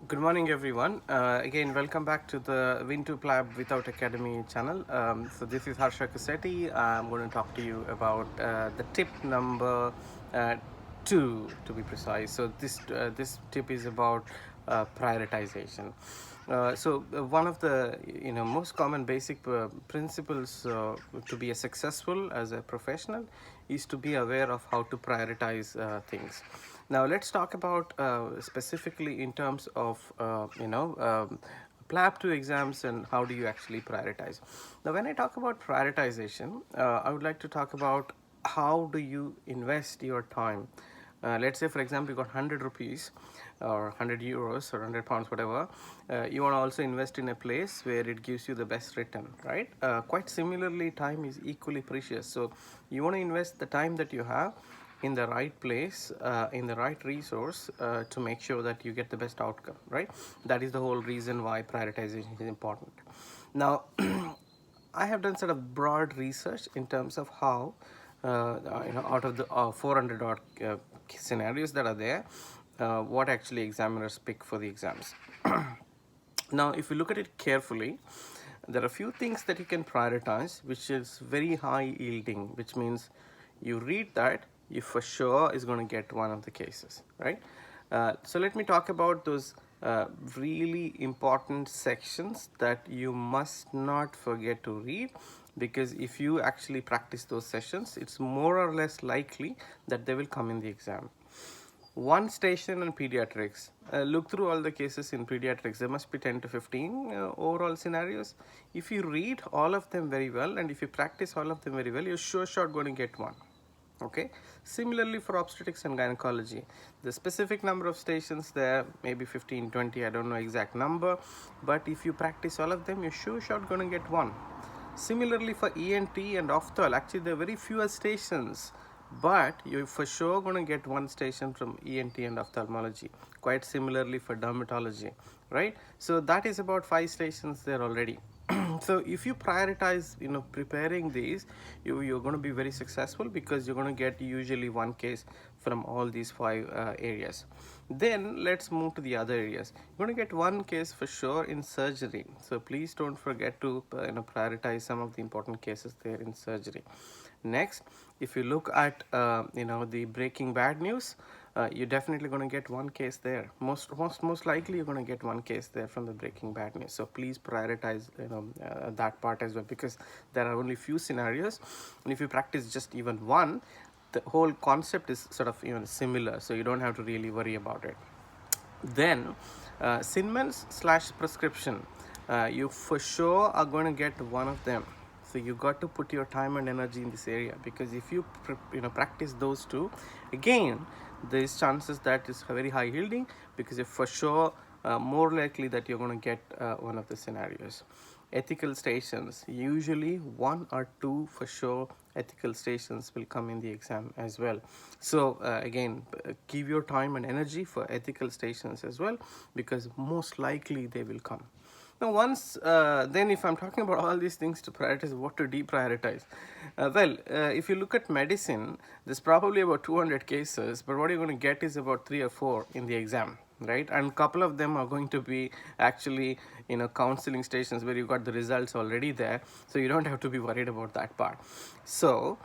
Good morning, everyone. Again, welcome back to the Win to PLAB Without Academy channel. So this is Harsha Kusetti. I'm going to talk to you about the tip number 2, to be precise. So this tip is about prioritization. One of the most common basic principles to be a successful as a professional is to be aware of how to prioritize things. Now let's talk about specifically in terms of PLAB2 exams and how do you actually prioritize. Now when I talk about prioritization, I would like to talk about how do you invest your time. Let's say for example you got 100 rupees or 100 euros or 100 pounds, whatever. You want to also invest in a place where it gives you the best return, right? Quite similarly, time is equally precious. So you want to invest the time that you have in the right place, in the right resource, to make sure that you get the best outcome, right? That is the whole reason why prioritization is important. Now I have done sort of broad research in terms of how out of the 400 odd scenarios that are there, what actually examiners pick for the exams. Now if you look at it carefully, there are a few things that you can prioritize which is very high yielding, which means you read that you for sure is going to get one of the cases, right? So let me talk about those really important sections that you must not forget to read, because if you actually practice those sessions, it's more or less likely that they will come in the exam. One station in pediatrics. Look through all the cases in pediatrics. There must be 10 to 15 overall scenarios. If you read all of them very well and if you practice all of them very well, you're sure going to get one. Okay. Similarly for obstetrics and gynecology, the specific number of stations there, maybe 15, 20, I don't know exact number, but if you practice all of them, you're sure going to get one. Similarly for ENT and ophthal, actually there are very fewer stations, but you're for sure going to get one station from ENT and ophthalmology. Quite similarly for dermatology, right? So that is about 5 stations there already. So if you prioritize preparing these, you're going to be very successful, because you're going to get usually one case from all these 5 areas. Then let's move to the other areas. You're going to get one case for sure in surgery, so please don't forget to prioritize some of the important cases there in surgery. Next, if you look at the breaking bad news, you're definitely going to get one case there. Most likely you're going to get one case there from the breaking bad news. So please prioritize that part as well, because there are only few scenarios, and if you practice just even one, the whole concept is sort of similar, so you don't have to really worry about it. Then Sinmans/prescription, you for sure are going to get one of them. So you got to put your time and energy in this area, because if you practice those two, again there is chances that it's very high yielding, because you're for sure more likely that you're going to get one of the scenarios. Ethical stations, usually 1 or 2 for sure ethical stations will come in the exam as well. So again, give your time and energy for ethical stations as well, because most likely they will come. Now once then if I'm talking about all these things to prioritize, what to deprioritize, if you look at medicine, there's probably about 200 cases, but what you're going to get is about 3 or 4 in the exam, right? And a couple of them are going to be actually counseling stations where you got the results already there, so you don't have to be worried about that part. So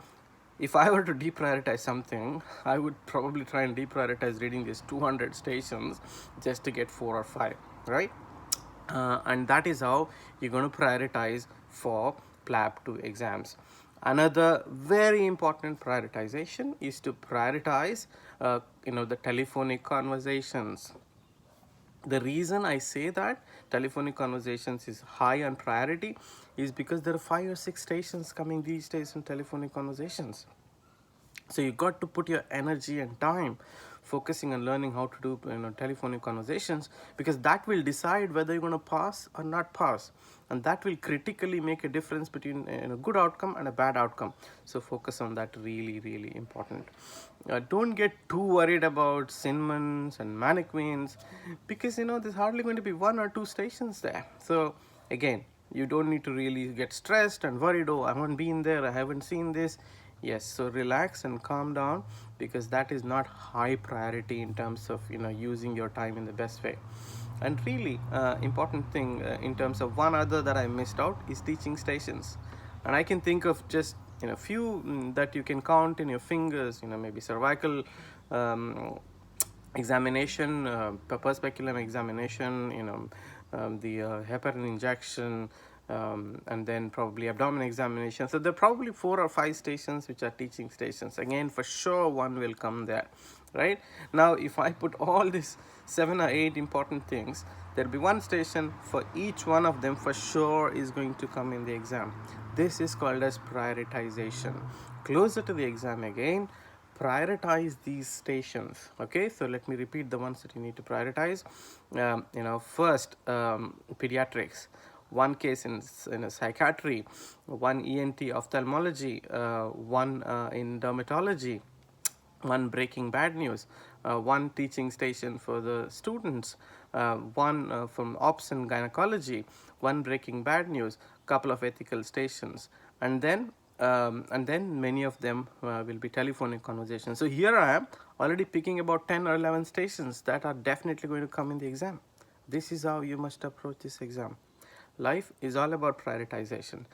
if I were to deprioritize something, I would probably try and deprioritize reading these 200 stations just to get 4 or 5, right? And that is how you're going to prioritize for PLAB2 exams. Another very important prioritization is to prioritize the telephonic conversations. The reason I say that telephonic conversations is high on priority is because there are 5 or 6 stations coming these days in telephonic conversations. So you got to put your energy and time focusing on learning how to do telephonic conversations, because that will decide whether you're going to pass or not pass, and that will critically make a difference between a good outcome and a bad outcome. So focus on that, really important. Don't get too worried about Sinmans and mannequins, because there's hardly going to be 1 or 2 stations there. So again, you don't need to really get stressed and worried, oh, I haven't been there, I haven't seen this. Yes, so relax and calm down. because that is not high priority in terms of using your time in the best way. And really important thing in terms of one other that I missed out is teaching stations. And I can think of just few that you can count in your fingers, maybe cervical examination, speculum examination, the heparin injection, and then probably abdomen examination. So there are probably 4 or 5 stations which are teaching stations. Again, for sure one will come there, right? Now if I put all these 7 or 8 important things, there'll be one station for each one of them for sure is going to come in the exam. This is called as prioritization. Closer to the exam again, prioritize these stations. Okay, so let me repeat the ones that you need to prioritize. First, pediatrics, one case in a psychiatry, one ENT ophthalmology, one in dermatology, one breaking bad news, one teaching station for the students, one from ops and gynecology, one breaking bad news, couple of ethical stations, and then many of them will be telephonic conversations. So here I am already picking about 10 or 11 stations that are definitely going to come in the exam. This is how you must approach this exam. Life is all about prioritization.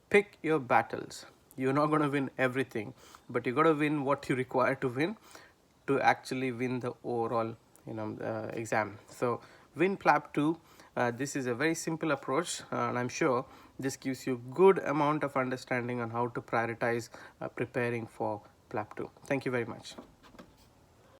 Pick your battles. You're not going to win everything, but you got to win what you require to win to actually win the overall exam. So win PLAB2. This is a very simple approach, and I'm sure this gives you good amount of understanding on how to prioritize preparing for PLAB2. Thank you very much.